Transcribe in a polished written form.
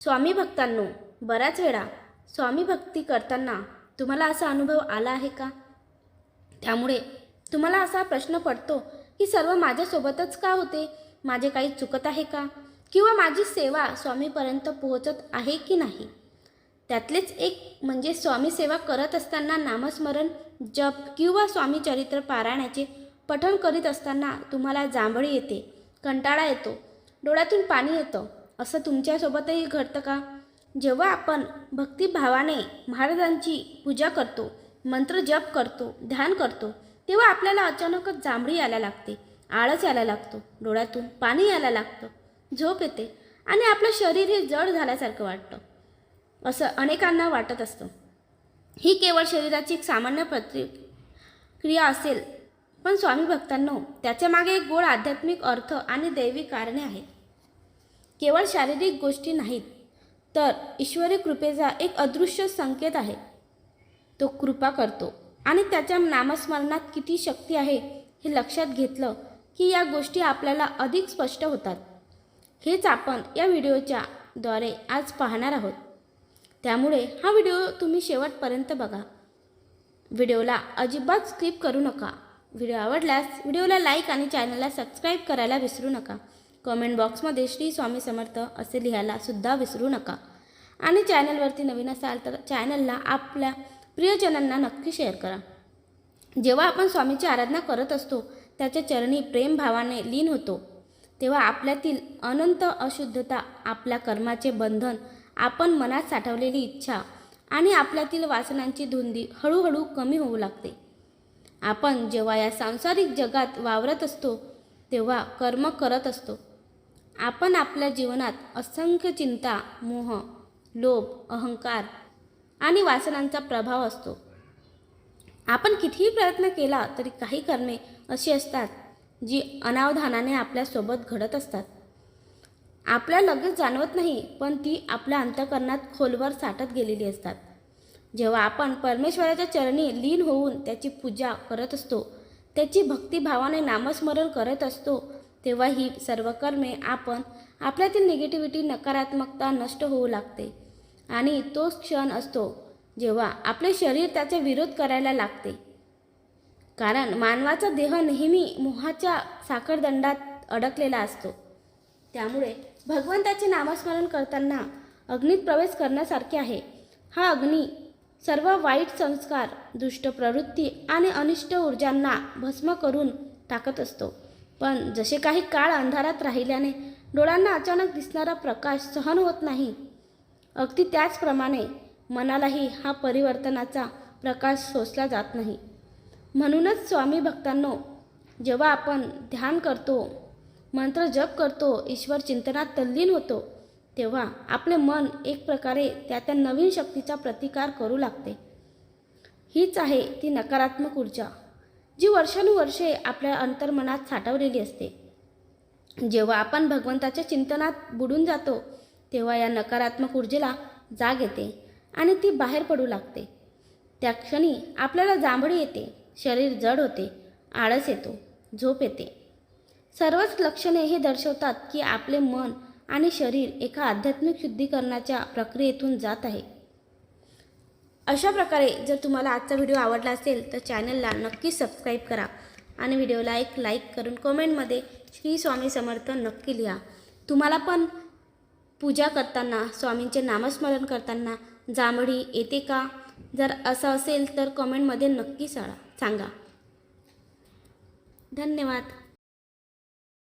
स्वामी भक्तांनो, बराच वेळा स्वामी भक्ती करताना तुम्हाला असा अनुभव आला आहे का? त्यामुळे तुम्हाला असा प्रश्न पडतो की सर्व माझ्यासोबतच का होते? माझे काही चुकत आहे का? किंवा माझी सेवा स्वामीपर्यंत पोहोचत आहे की नाही? त्यातलेच एक म्हणजे स्वामी सेवा करत असताना नामस्मरण, जप किंवा स्वामी चरित्र पारायणाचे पठण करीत असताना तुम्हाला जांभळी येते, कंटाळा येतो, डोळ्यातून पाणी येतं, असं तुमच्यासोबतही घडतं का? जेव्हा आपण भक्तिभावाने महाराजांची पूजा करतो, मंत्र जप करतो, ध्यान करतो, तेव्हा आपल्याला अचानकच जांभळी यायला लागते, आळस यायला लागतो, डोळ्यातून पाणी यायला लागतं, झोप येते आणि आपलं शरीर हे जड झाल्यासारखं वाटतं. असं अनेकांना वाटत असतं. ही केवळ शरीराची एक सामान्य प्रतिक्रिया असेल, पण स्वामी भक्तांनो, त्याच्या मागे एक गोड आध्यात्मिक अर्थ आणि दैवी कारणे आहेत. केवळ शारीरिक गोष्टी नाहीत, तर ईश्वरी कृपेचा एक अदृश्य संकेत आहे. तो कृपा करतो आणि त्याच्या नामस्मरणात किती शक्ती आहे हे लक्षात घेतलं की या गोष्टी आपल्याला अधिक स्पष्ट होतात. हेच आपण या व्हिडिओच्या द्वारे आज पाहणार आहोत. त्यामुळे हा व्हिडिओ तुम्ही शेवटपर्यंत बघा. व्हिडिओला अजिबात स्किप करू नका. व्हिडिओ आवडल्यास व्हिडिओला लाईक आणि चॅनलला सबस्क्राईब करायला विसरू नका. कमेंट बॉक्समध्ये श्री स्वामी समर्थ असे लिहायला सुद्धा विसरू नका. आणि चॅनलवरती नवीन असाल तर चॅनलला आपल्या प्रियजनांना नक्की शेअर करा. जेव्हा आपण स्वामीची आराधना करत असतो, त्याच्या चरणी प्रेम भावाने लीन होतो, तेव्हा आपल्यातील अनंत अशुद्धता, आपल्या कर्माचे बंधन, आपण मनात साठवलेली इच्छा आणि आपल्यातील वासनांची धुंदी हळूहळू कमी होऊ लागते. आपण जेव्हा या सांसारिक जगात वावरत असतो तेव्हा कर्म करत असतो. आपण आपल्या जीवनात असंख्य चिंता, मोह, लोभ, अहंकार आणि वासनांचा प्रभाव असतो. आपण कितीही प्रयत्न केला तरी काही कर्मे अशी असतात जी अनावधानाने आपल्यासोबत घडत असतात. आपल्याला लगेच जाणवत नाही, पण ती आपल्या अंतःकरणात खोलवर साठत गेलेली असतात. जेव्हा आपण परमेश्वराच्या चरणी लीन होऊन त्याची पूजा करत असतो, त्याची भक्तिभावाने नामस्मरण करत असतो, तेव्हा ही सर्व कर्मे आपण आपल्यातील निगेटिव्हिटी, नकारात्मकता नष्ट होऊ लागते. आणि तोच क्षण असतो जेव्हा आपले शरीर त्याचा विरोध करायला लागते. कारण मानवाचा देह नेहमी मोहाच्या साखळदंडात अडकलेला असतो. त्यामुळे भगवंताचे नामस्मरण करताना अग्नीत प्रवेश करण्यासारखे आहे. हा अग्नी सर्व वाईट संस्कार, दुष्ट प्रवृत्ती आणि अनिष्ट ऊर्जांना भस्म करून टाकत असतो. पण जसे काही काळ अंधारात राहिल्याने डोळ्यांना अचानक दिसणारा प्रकाश सहन होत नाही, अगदी त्याचप्रमाणे मनालाही हा परिवर्तनाचा प्रकाश सोसला जात नाही. म्हणूनच स्वामी भक्तांनो, जेव्हा आपण ध्यान करतो, मंत्र जप करतो, ईश्वर चिंतनात तल्लीन होतो, तेव्हा आपले मन एक प्रकारे त्या नवीन शक्तीचा प्रतिकार करू लागते. हीच आहे ती नकारात्मक ऊर्जा जी वर्षानुवर्षे आपल्या अंतर्मनात साठवलेली असते. जेव्हा आपण भगवंताच्या चिंतनात बुडून जातो, तेव्हा या नकारात्मक ऊर्जेला जाग येते आणि ती बाहेर पडू लागते. त्या क्षणी आपल्याला जांभळी येते, शरीर जड होते, आळस येतो, झोप येते. सर्वच लक्षणे हे दर्शवतात की आपले मन आणि शरीर एका आध्यात्मिक शुद्धीकरणाच्या प्रक्रियेतून जात आहे. अशा प्रकारे जर तुम्हाला आजचा व्हिडिओ आवडला असेल तर चॅनलला नक्की सबस्क्राईब करा आणि व्हिडिओला एक लाईक करून कमेंटमध्ये श्री स्वामी समर्थ नक्की लिहा. तुम्हाला पण पूजा करताना, स्वामींचे नामस्मरण करताना जांभळी येते का? जर असं असेल तर कमेंटमध्ये नक्की सांगा. धन्यवाद.